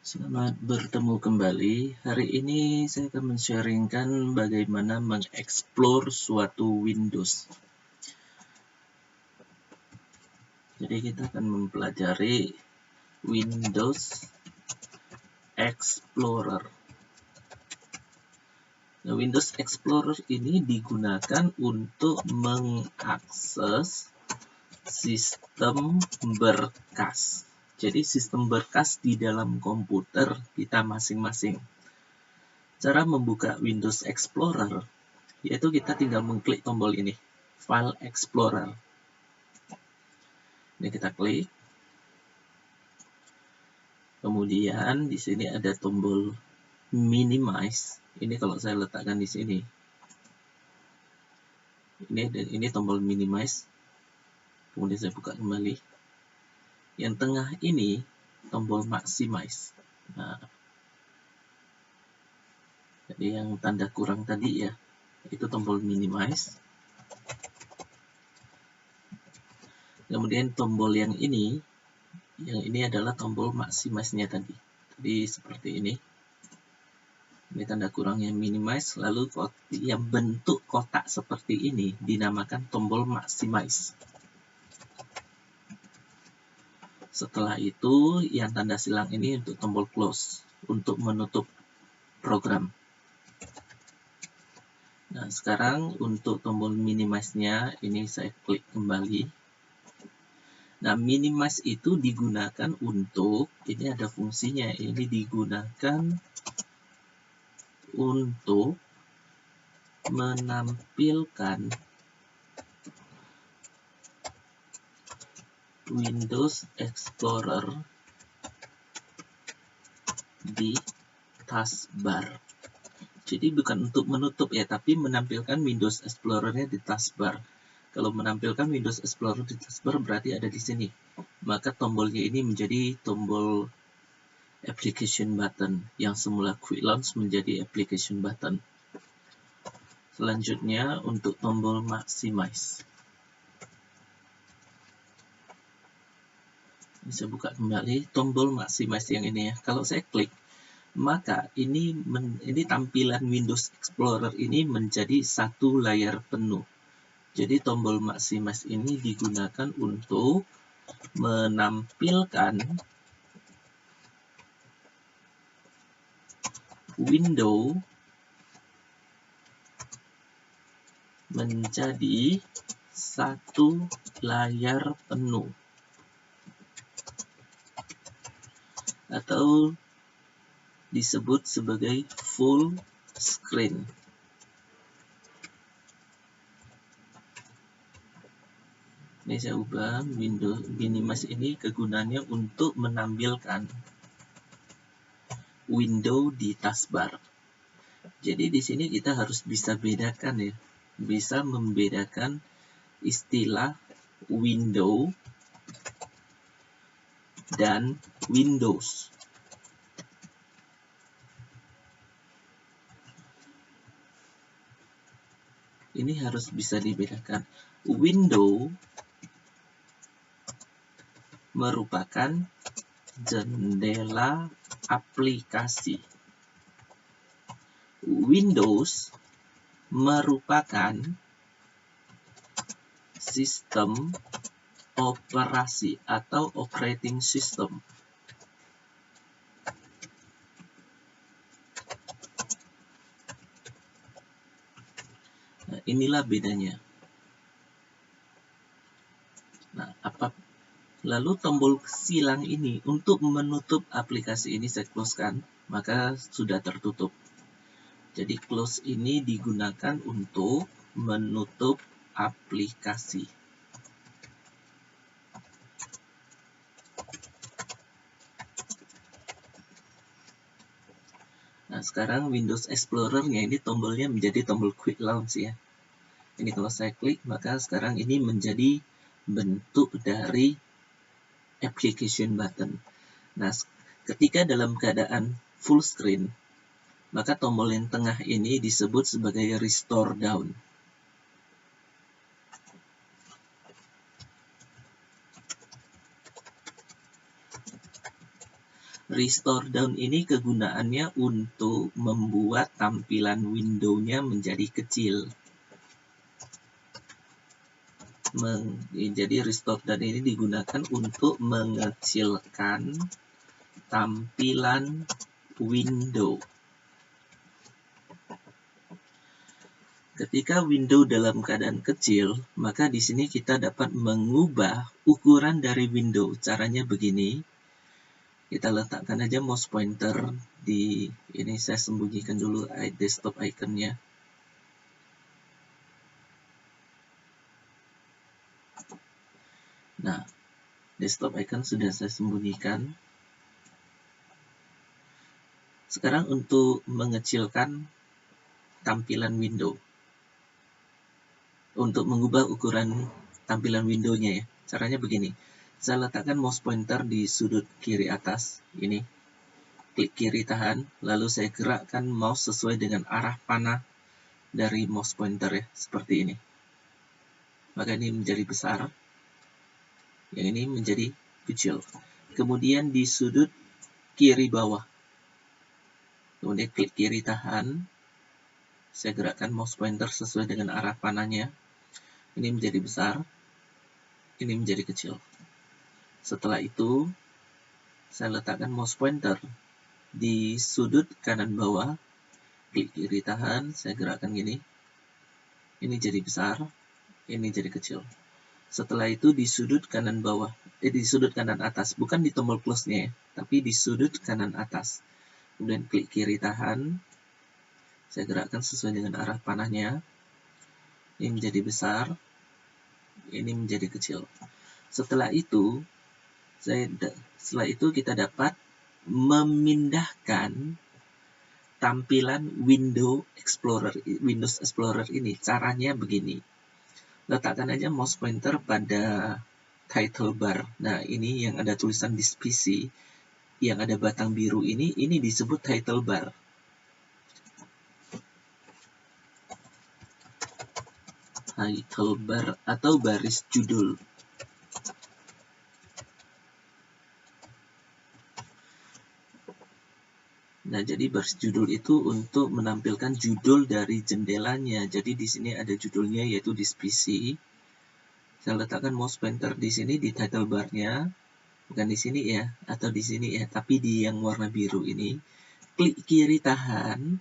Selamat bertemu kembali. Hari ini saya akan men-sharingkan bagaimana mengeksplor suatu Windows. Jadi kita akan mempelajari Windows Explorer. Nah, Windows Explorer ini digunakan untuk mengakses sistem berkas. Jadi sistem berkas di dalam komputer kita masing-masing. Cara membuka Windows Explorer yaitu kita tinggal mengklik tombol ini, File Explorer. Ini kita klik. Kemudian di sini ada tombol Minimize. Ini kalau saya letakkan di sini. Ini tombol Minimize. Kemudian saya buka kembali. Yang tengah ini tombol Maximize. Nah, jadi yang tanda kurang tadi ya, itu tombol Minimize. Kemudian tombol yang ini adalah tombol Maximize-nya tadi. Jadi seperti ini. Ini tanda kurangnya Minimize, lalu yang bentuk kotak seperti ini dinamakan tombol Maximize. Setelah itu, yang tanda silang ini untuk tombol Close, untuk menutup program. Nah, sekarang untuk tombol Minimize-nya, ini saya klik kembali. Nah, Minimize itu digunakan untuk, ini ada fungsinya, ini digunakan untuk menampilkan Windows Explorer di taskbar. Jadi bukan untuk menutup ya, tapi menampilkan Windows Explorer-nya di taskbar. Kalau menampilkan Windows Explorer di taskbar berarti ada di sini. Maka tombolnya ini menjadi tombol application button, yang semula quick launch menjadi application button. Selanjutnya untuk tombol maximize. Bisa buka kembali tombol maximize yang ini ya. Kalau saya klik, maka ini tampilan Windows Explorer ini menjadi satu layar penuh. Jadi tombol maximize ini digunakan untuk menampilkan window menjadi satu layar penuh, atau disebut sebagai full screen. Ini saya ubah, Windows Minimize ini kegunaannya untuk menampilkan window di taskbar. Jadi di sini kita harus bisa bedakan ya, bisa membedakan istilah window dan Windows. Ini harus bisa dibedakan. Window merupakan jendela aplikasi. Windows merupakan sistem operasi atau operating system. Nah, inilah bedanya. Nah, lalu tombol silang ini untuk menutup aplikasi ini saya close-kan, maka sudah tertutup. Jadi close ini digunakan untuk menutup aplikasi. Nah, sekarang Windows Explorer-nya ini tombolnya menjadi tombol Quick Launch ya. Ini kalau saya klik, maka sekarang ini menjadi bentuk dari application button. Nah, ketika dalam keadaan full screen, maka tombol yang tengah ini disebut sebagai restore down. Restore down ini kegunaannya untuk membuat tampilan window-nya menjadi kecil. Jadi restore down ini digunakan untuk mengecilkan tampilan window. Ketika window dalam keadaan kecil, maka di sini kita dapat mengubah ukuran dari window. Caranya begini. Kita letakkan aja mouse pointer di ini, saya sembunyikan dulu desktop iconnya. Nah, desktop icon sudah saya sembunyikan. Sekarang untuk mengecilkan tampilan window. Untuk mengubah ukuran tampilan window-nya ya. Caranya begini. Saya letakkan mouse pointer di sudut kiri atas. Ini. Klik kiri tahan. Lalu saya gerakkan mouse sesuai dengan arah panah dari mouse pointer ya. Seperti ini. Maka ini menjadi besar. Yang ini menjadi kecil. Kemudian di sudut kiri bawah. Kemudian klik kiri tahan. Saya gerakkan mouse pointer sesuai dengan arah panahnya. Ini menjadi besar. Ini menjadi kecil. Setelah itu, saya letakkan mouse pointer di sudut kanan bawah. Klik kiri tahan. Saya gerakkan gini. Ini jadi besar. Ini jadi kecil. Setelah itu di sudut kanan bawah. Di sudut kanan atas. Bukan di tombol plus-nya ya. Tapi di sudut kanan atas. Kemudian klik kiri tahan. Saya gerakkan sesuai dengan arah panahnya. Ini menjadi besar. Ini menjadi kecil. Setelah itu kita dapat memindahkan tampilan Windows Explorer ini. Caranya begini. Letakkan aja mouse pointer pada title bar. Nah, ini yang ada tulisan This PC, yang ada batang biru ini disebut title bar. Title bar atau baris judul. Nah, jadi baris judul itu untuk menampilkan judul dari jendelanya. Jadi di sini ada judulnya yaitu This PC. Saya letakkan mouse pointer di sini di title bar-nya. Bukan di sini ya, atau di sini ya, tapi di yang warna biru ini. Klik kiri tahan,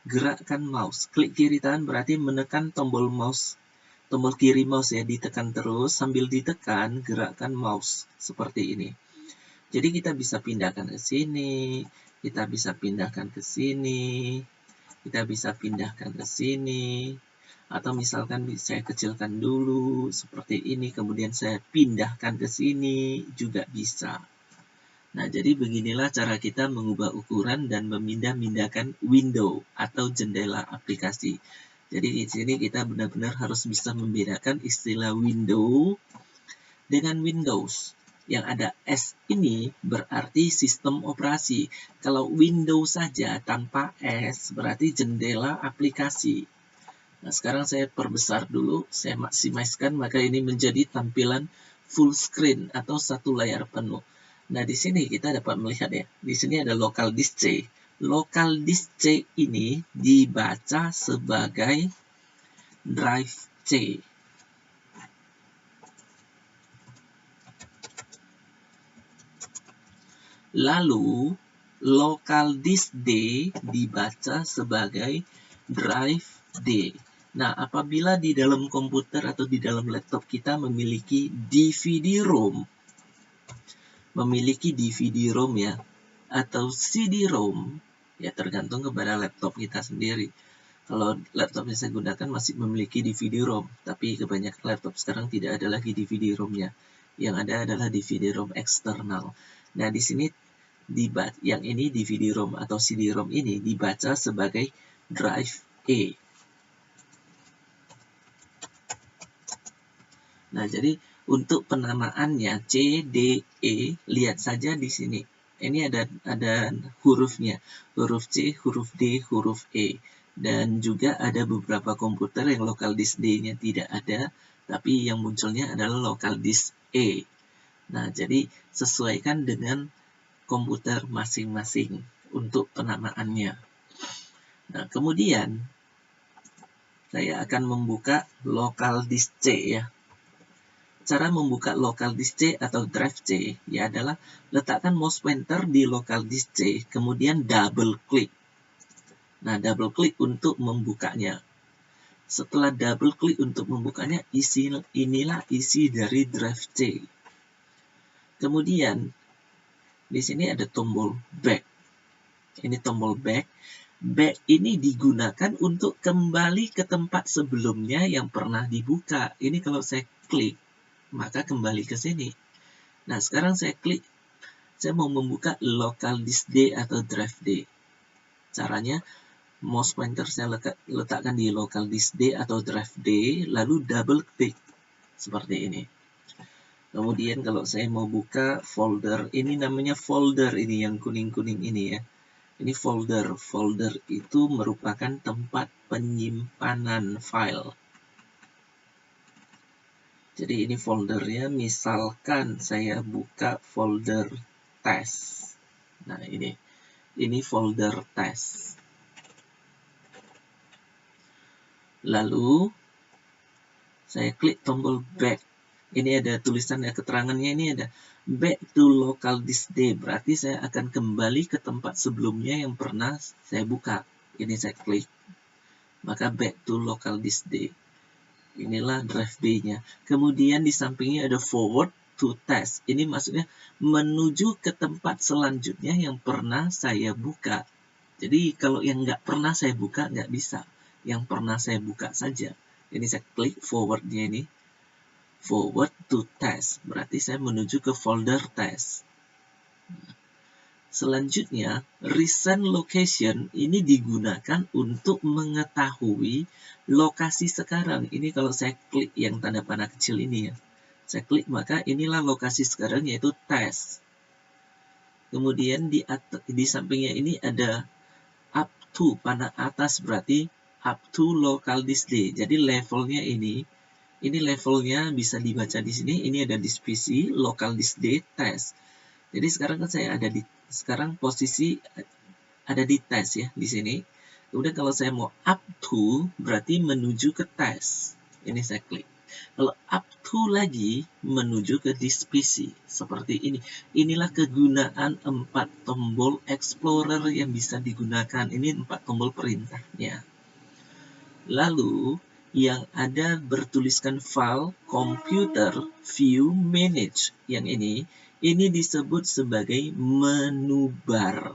gerakkan mouse. Klik kiri tahan berarti menekan tombol kiri mouse ya, ditekan terus, sambil ditekan, gerakkan mouse seperti ini. Jadi kita bisa pindahkan ke sini, kita bisa pindahkan ke sini, kita bisa pindahkan ke sini, atau misalkan saya kecilkan dulu seperti ini, kemudian saya pindahkan ke sini juga bisa. Nah, jadi beginilah cara kita mengubah ukuran dan memindah-mindahkan window atau jendela aplikasi. Jadi di sini kita benar-benar harus bisa membedakan istilah window dengan Windows. Yang ada S ini berarti sistem operasi. Kalau Windows saja tanpa S berarti jendela aplikasi. Nah, sekarang saya perbesar dulu, saya maksimalkan, maka ini menjadi tampilan full screen atau satu layar penuh. Nah, di sini kita dapat melihat ya, di sini ada local disk C. Local disk C ini dibaca sebagai drive C. Lalu, local disk D dibaca sebagai drive D. Nah, apabila di dalam komputer atau di dalam laptop kita memiliki DVD-ROM, ya, atau CD-ROM, ya tergantung kepada laptop kita sendiri. Kalau laptop yang saya gunakan masih memiliki DVD-ROM, tapi kebanyakan laptop sekarang tidak ada lagi DVD-ROM-nya. Yang ada adalah DVD-ROM eksternal. Nah, di sini yang ini DVD-ROM atau CD-ROM ini dibaca sebagai drive A. Nah, jadi untuk penamaannya C, D, E, lihat saja di sini. Ini ada hurufnya, huruf C, huruf D, huruf E. Dan juga ada beberapa komputer yang local disk D-nya tidak ada, tapi yang munculnya adalah local disk E. Nah, jadi sesuaikan dengan komputer masing-masing untuk penamaannya. Nah, kemudian saya akan membuka local disk C ya. Cara membuka local disk C atau drive C ya adalah letakkan mouse pointer di local disk C, kemudian double klik. Nah, double klik untuk membukanya. Setelah double klik untuk membukanya, inilah isi dari drive C. Kemudian di sini ada tombol back. Ini tombol back. Back ini digunakan untuk kembali ke tempat sebelumnya yang pernah dibuka. Ini kalau saya klik, maka kembali ke sini. Nah, sekarang saya klik, saya mau membuka local disk D atau drive D. Caranya, mouse pointer saya letakkan di local disk D atau drive D, lalu double klik seperti ini. Kemudian kalau saya mau buka folder, ini namanya folder ini yang kuning-kuning ini ya. Ini folder. Folder itu merupakan tempat penyimpanan file. Jadi ini foldernya, misalkan saya buka folder test. Nah, ini folder test. Lalu saya klik tombol back. Ini ada tulisannya, keterangannya ini ada back to local disk D. Berarti saya akan kembali ke tempat sebelumnya yang pernah saya buka. Ini saya klik. Maka back to local disk D. Inilah drive D-nya. Kemudian di sampingnya ada forward to test. Ini maksudnya menuju ke tempat selanjutnya yang pernah saya buka. Jadi kalau yang nggak pernah saya buka nggak bisa. Yang pernah saya buka saja. Ini saya klik forward-nya ini. Forward to test. Berarti saya menuju ke folder test. Selanjutnya, recent location ini digunakan untuk mengetahui lokasi sekarang. Ini kalau saya klik yang tanda panah kecil ini ya. Saya klik maka inilah lokasi sekarang yaitu test. Kemudian di sampingnya ini ada up to, panah atas berarti up to local disk D. Jadi levelnya ini levelnya bisa dibaca di sini. Ini ada disk PC, local disk D, test. Jadi sekarang kan saya sekarang posisi ada di test ya di sini. Kemudian kalau saya mau up to berarti menuju ke test. Ini saya klik. Kalau up to lagi menuju ke disk PC seperti ini. Inilah kegunaan 4 tombol Explorer yang bisa digunakan. Ini 4 tombol perintahnya. Lalu yang ada bertuliskan file computer view manage yang ini disebut sebagai menu bar.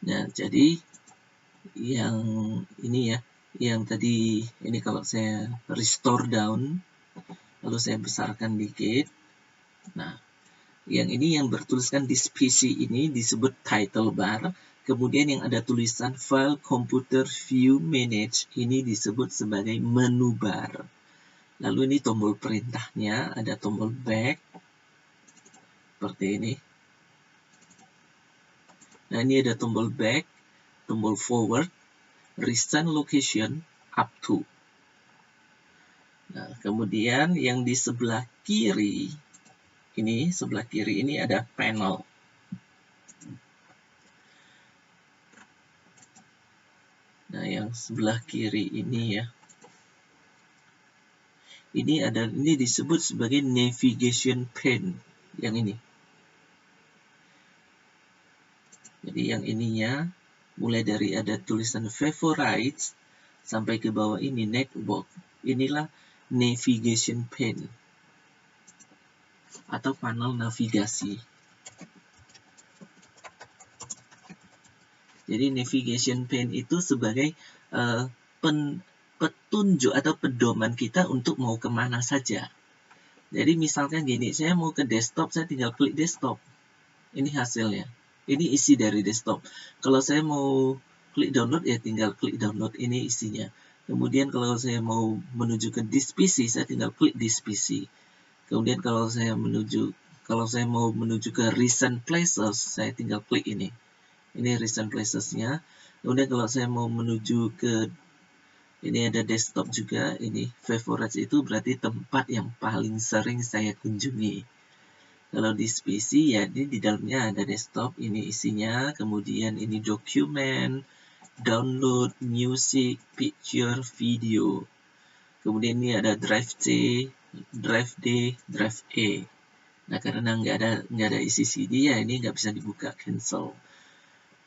Nah, jadi yang ini ya, yang tadi ini kalau saya restore down lalu saya besarkan dikit. Nah, yang ini yang bertuliskan disk PC ini disebut title bar. Kemudian yang ada tulisan file computer view manage ini disebut sebagai menu bar. Lalu ini tombol perintahnya, ada tombol back seperti ini. Nah, ini ada tombol back, tombol forward, recent location, up to. Nah, kemudian yang di sebelah kiri ini ada panel. Nah, yang sebelah kiri ini ya. Ini disebut sebagai navigation pane yang ini. Jadi yang ininya mulai dari ada tulisan favorites sampai ke bawah ini network. Inilah navigation pane atau panel navigasi. Jadi navigation pane itu sebagai petunjuk atau pedoman kita untuk mau kemana saja. Jadi misalkan gini, saya mau ke desktop, saya tinggal klik desktop. Ini hasilnya. Ini isi dari desktop. Kalau saya mau klik download, ya tinggal klik download. Ini isinya. Kemudian kalau saya mau menuju ke disk PC, saya tinggal klik disk PC. Kemudian kalau saya mau menuju ke recent places, saya tinggal klik ini. Ini recent places-nya. Kemudian kalau saya mau menuju ke, ini ada desktop juga, ini favorites itu berarti tempat yang paling sering saya kunjungi. Kalau di PC ya ini di dalamnya ada desktop, ini isinya, kemudian ini dokumen, download, music, picture, video. Kemudian ini ada drive C, drive D, drive E. Nah karena nggak ada isi CD ya ini nggak bisa dibuka, cancel.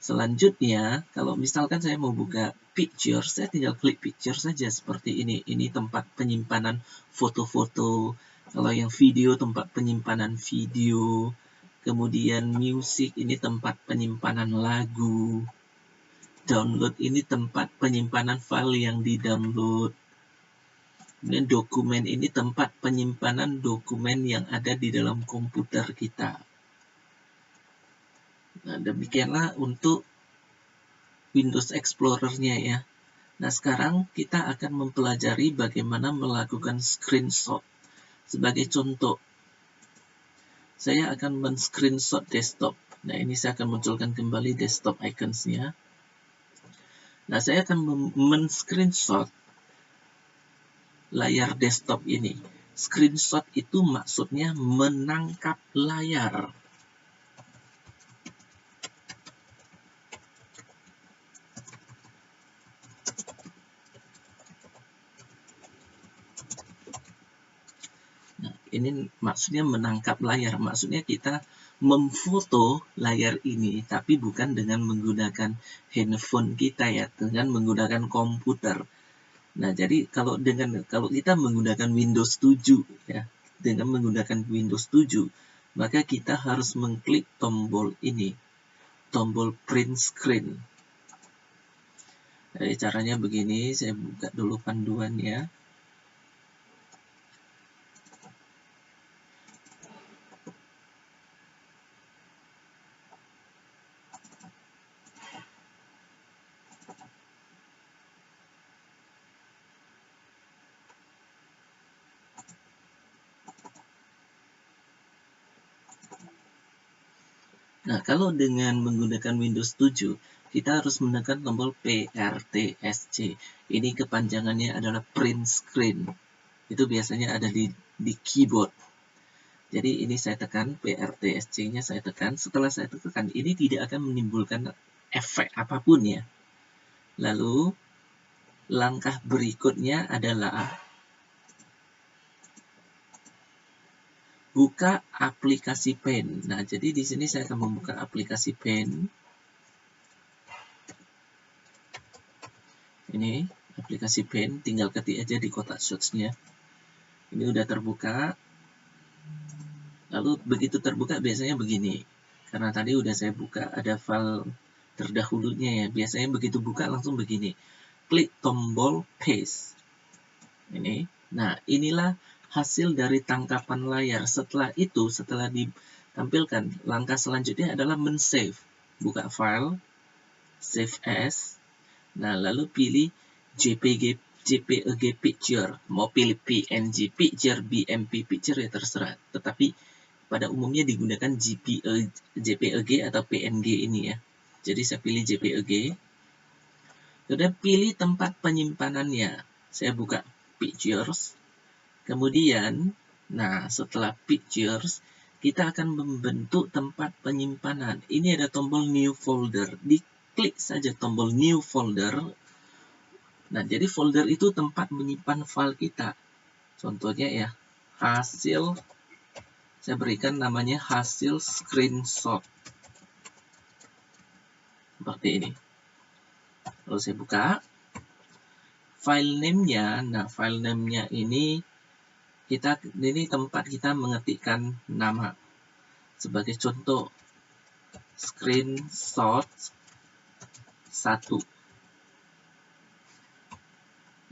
Selanjutnya, kalau misalkan saya mau buka picture, saya tinggal klik picture saja seperti ini. Ini tempat penyimpanan foto-foto. Kalau yang video, tempat penyimpanan video. Kemudian music, ini tempat penyimpanan lagu. Download, ini tempat penyimpanan file yang di-download. Kemudian dokumen, ini tempat penyimpanan dokumen yang ada di dalam komputer kita. Nah, demikianlah untuk Windows Explorer-nya ya. Nah, sekarang kita akan mempelajari bagaimana melakukan screenshot. Sebagai contoh, saya akan men-screenshot desktop. Nah, ini saya akan munculkan kembali desktop icons-nya. Nah, saya akan men-screenshot layar desktop ini. Screenshot itu maksudnya menangkap layar. Ini maksudnya menangkap layar, maksudnya kita memfoto layar ini, tapi bukan dengan menggunakan handphone kita ya, dengan menggunakan komputer. Nah, jadi kalau kita menggunakan Windows 7 ya, dengan menggunakan Windows 7, maka kita harus mengklik tombol ini, tombol print screen. Jadi caranya begini, saya buka dulu panduannya. Nah, kalau dengan menggunakan Windows 7, kita harus menekan tombol PRTSC. Ini kepanjangannya adalah print screen. Itu biasanya ada di keyboard. Jadi ini saya tekan, PRTSC-nya saya tekan. Setelah saya tekan, ini tidak akan menimbulkan efek apapun ya. Lalu, langkah berikutnya adalah buka aplikasi Pen. Nah, jadi di sini saya akan membuka aplikasi Pen. Ini aplikasi Pen, tinggal ketik aja di kotak search-nya. Ini udah terbuka. Lalu begitu terbuka biasanya begini. Karena tadi udah saya buka, ada file terdahulunya ya. Biasanya begitu buka langsung begini. Klik tombol paste. Ini. Nah, inilah hasil dari tangkapan layar. Setelah itu, setelah ditampilkan, langkah selanjutnya adalah men-save. Buka file, save as. Nah, lalu pilih JPG picture. Mau pilih PNG picture, BMP picture ya terserah. Tetapi pada umumnya digunakan JPEG atau PNG ini ya. Jadi saya pilih JPEG. Sudah pilih tempat penyimpanannya. Saya buka pictures. Kemudian, nah setelah pictures, kita akan membentuk tempat penyimpanan. Ini ada tombol new folder. Diklik saja tombol new folder. Nah, jadi folder itu tempat menyimpan file kita. Contohnya ya, hasil, saya berikan namanya hasil screenshot. Seperti ini. Lalu saya buka. File name-nya, nah file name-nya ini tempat kita mengetikkan nama. Sebagai contoh, screenshot 1.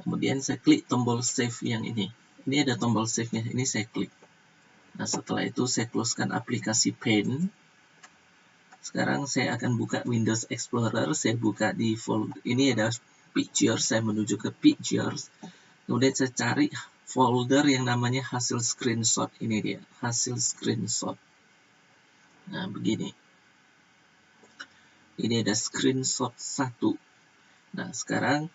Kemudian saya klik tombol save yang ini. Ini ada tombol save-nya, ini saya klik. Nah, setelah itu saya close-kan aplikasi Pen. Sekarang saya akan buka Windows Explorer, saya buka di folder, ini ada Pictures, saya menuju ke Pictures. Kemudian saya cari folder yang namanya hasil screenshot, ini dia, hasil screenshot. Nah, begini. Ini ada screenshot 1. Nah, sekarang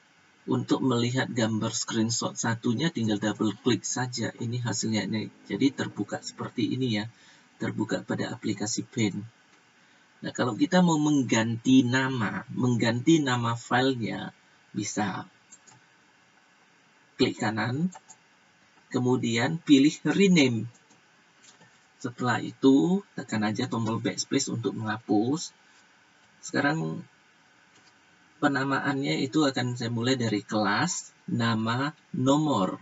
untuk melihat gambar screenshot satunya tinggal double klik saja. Ini hasilnya ini. Jadi terbuka seperti ini ya. Terbuka pada aplikasi Paint. Nah, kalau kita mau mengganti nama filenya, bisa klik kanan, kemudian pilih rename. Setelah itu, tekan aja tombol backspace untuk menghapus. Sekarang penamaannya itu akan saya mulai dari kelas, nama, nomor.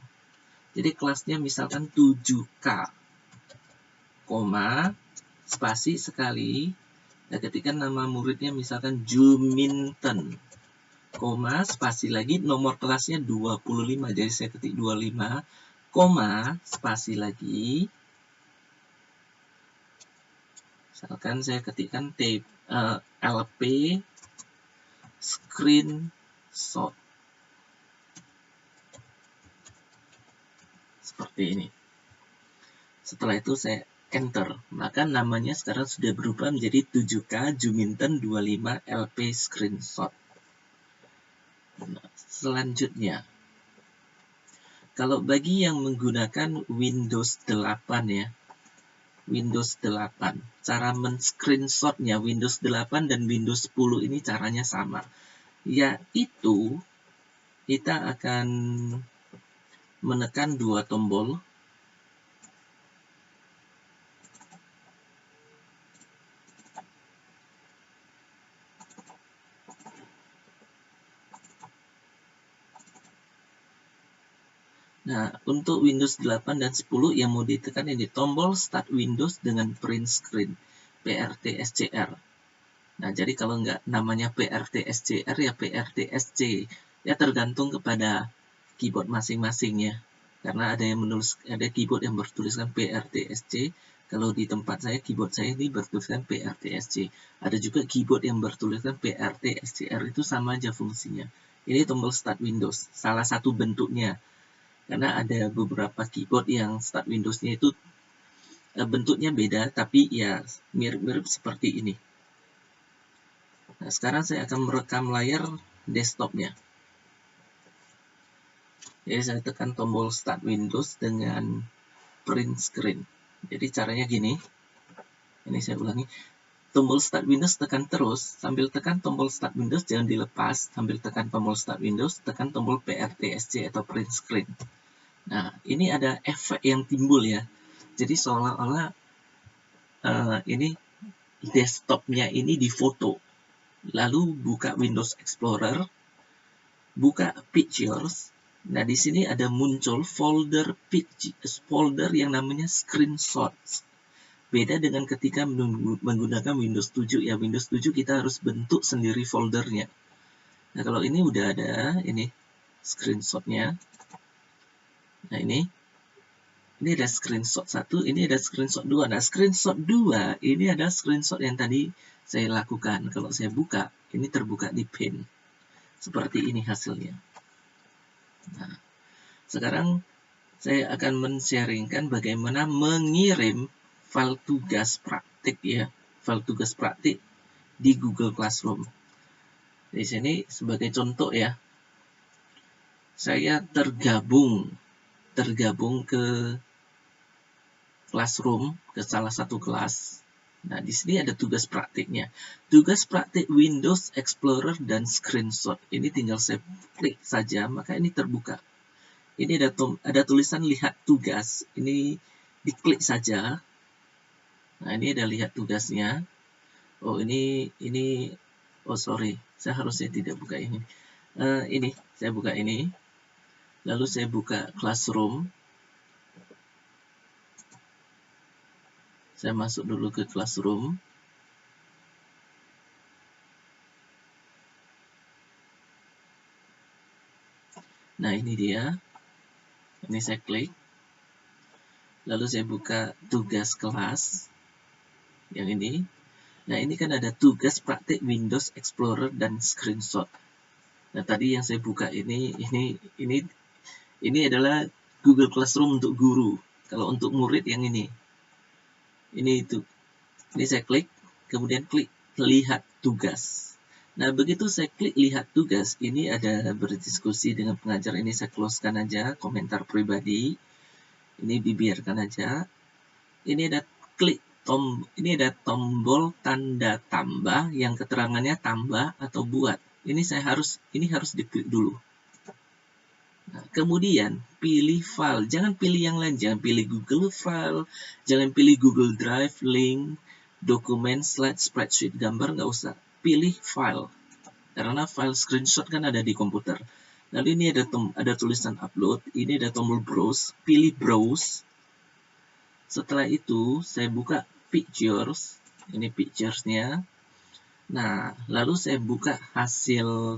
Jadi kelasnya misalkan 7K, koma, spasi sekali. Nah, ketika nama muridnya misalkan Juminten, koma, spasi lagi, nomor kelasnya 25. Jadi saya ketik 25, koma, spasi lagi. Misalkan saya ketikkan LP screenshot. Seperti ini. Setelah itu saya enter. Maka namanya sekarang sudah berubah menjadi 7K Juminten 25 LP screenshot. Nah, selanjutnya, kalau bagi yang menggunakan Windows 8 ya, Windows 8, cara men-screenshotnya Windows 8 dan Windows 10 ini caranya sama. Yaitu, kita akan menekan dua tombol. Nah, untuk Windows 8 dan 10 yang mau ditekan ini tombol Start Windows dengan Print Screen, PRT-SCR. Nah, jadi kalau nggak namanya PRT-SCR ya PRT-SC. Ya tergantung kepada keyboard masing-masing ya. Karena ada keyboard yang bertuliskan PRT-SC. Kalau di tempat saya, keyboard saya ini bertuliskan PRT-SC. Ada juga keyboard yang bertuliskan PRT-SCR, itu sama aja fungsinya. Ini tombol Start Windows, salah satu bentuknya. Karena ada beberapa keyboard yang Start Windows-nya itu bentuknya beda, tapi ya mirip-mirip seperti ini. Nah, sekarang saya akan merekam layar desktopnya. Jadi saya tekan tombol Start Windows dengan Print Screen. Jadi caranya gini. Ini saya ulangi. Tombol Start Windows tekan terus. Sambil tekan tombol Start Windows jangan dilepas. Sambil tekan tombol Start Windows, tekan tombol PRT-SC atau Print Screen. Nah, ini ada efek yang timbul ya. Jadi seolah-olah ini desktopnya ini difoto. Lalu buka Windows Explorer, buka Pictures. Nah, di sini ada muncul folder yang namanya Screenshots. Beda dengan ketika menggunakan Windows 7 ya. Windows 7 kita harus bentuk sendiri foldernya. Nah, kalau ini udah ada ini screenshotnya. Nah, ini ada screenshot 1, ini ada screenshot 2. Nah, screenshot 2 ini ada screenshot yang tadi saya lakukan. Kalau saya buka, ini terbuka di Paint. Seperti ini hasilnya. Nah, sekarang saya akan men-sharingkan bagaimana mengirim file tugas praktik ya. File tugas praktik di Google Classroom. Di sini sebagai contoh ya. Saya tergabung ke Classroom, ke salah satu kelas. Nah, di sini ada tugas praktiknya. Tugas praktik Windows Explorer dan Screenshot. Ini tinggal saya klik saja, maka ini terbuka. Ini ada tulisan lihat tugas. Ini diklik saja. Nah, ini ada lihat tugasnya. Oh, oh sorry, saya harusnya tidak buka ini. Ini, saya buka ini. Lalu saya buka Classroom. Saya masuk dulu ke Classroom. Nah, ini dia. Ini saya klik. Lalu saya buka tugas kelas. Yang ini. Nah, ini kan ada tugas praktik Windows Explorer dan Screenshot. Nah, tadi yang saya buka ini adalah Google Classroom untuk guru. Kalau untuk murid yang ini. Ini saya klik, kemudian klik lihat tugas. Nah, begitu saya klik lihat tugas, ini ada berdiskusi dengan pengajar, ini saya close-kan aja, komentar pribadi, ini dibiarkan aja. Ini ada ini ada tombol tanda tambah yang keterangannya tambah atau buat. Ini harus diklik dulu. Nah, kemudian pilih file, jangan pilih yang lain, jangan pilih Google File, jangan pilih Google Drive, link, dokumen, slide, spreadsheet, gambar, nggak usah. Pilih file, karena file screenshot kan ada di komputer. Lalu ini ada tulisan upload, ini ada tombol browse, pilih browse. Setelah itu saya buka pictures, ini pictures-nya. Nah, lalu saya buka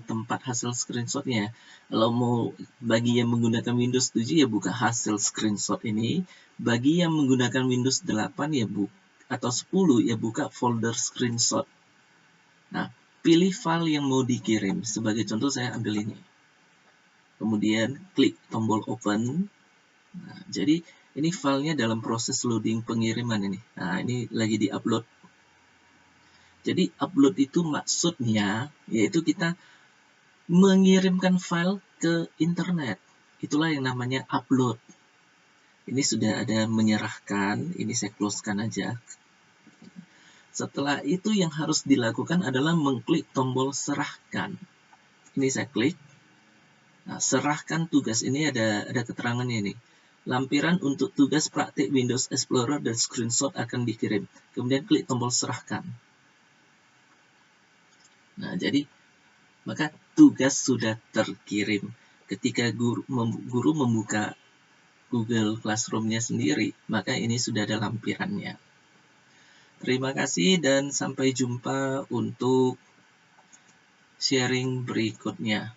tempat hasil screenshot-nya. Kalau mau bagi yang menggunakan Windows 7 ya buka hasil screenshot ini. Bagi yang menggunakan Windows 8 ya atau 10 ya buka folder screenshot. Nah, pilih file yang mau dikirim. Sebagai contoh saya ambil ini. Kemudian klik tombol open. Nah, jadi ini filenya dalam proses loading pengiriman ini. Nah, ini lagi di-upload. Jadi upload itu maksudnya yaitu kita mengirimkan file ke internet. Itulah yang namanya upload. Ini sudah ada menyerahkan, ini saya close-kan aja. Setelah itu yang harus dilakukan adalah mengklik tombol serahkan. Ini saya klik. Nah, serahkan tugas, ini ada keterangannya ini. Lampiran untuk tugas praktik Windows Explorer dan screenshot akan dikirim. Kemudian klik tombol serahkan. Nah, jadi maka tugas sudah terkirim. Ketika guru membuka Google Classroom-nya sendiri, maka ini sudah ada lampirannya. Terima kasih dan sampai jumpa untuk sharing berikutnya.